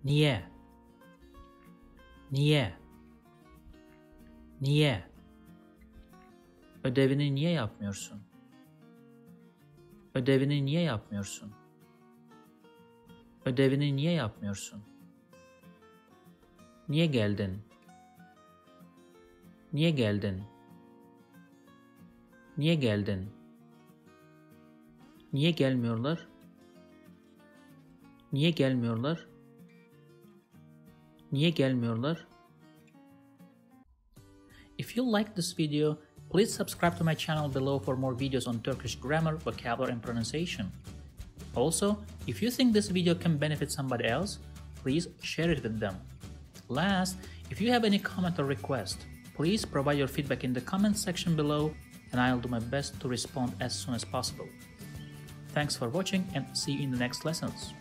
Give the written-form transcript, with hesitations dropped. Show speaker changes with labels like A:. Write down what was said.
A: Niye? Niye? Niye? Ödevini niye yapmıyorsun? Ödevini niye yapmıyorsun? Ödevini niye yapmıyorsun? Niye geldin? Niye geldin? Niye geldin? Niye gelmiyorlar? Niye gelmiyorlar? Niye gelmiyorlar? If you like this video, please subscribe to my channel below for more videos on Turkish grammar, vocabulary, and pronunciation. Also, if you think this video can benefit somebody else, please share it with them. Last, if you have any comment or request, please provide your feedback in the comment section below and I'll do my best to respond as soon as possible. Thanks for watching and see you in the next lessons.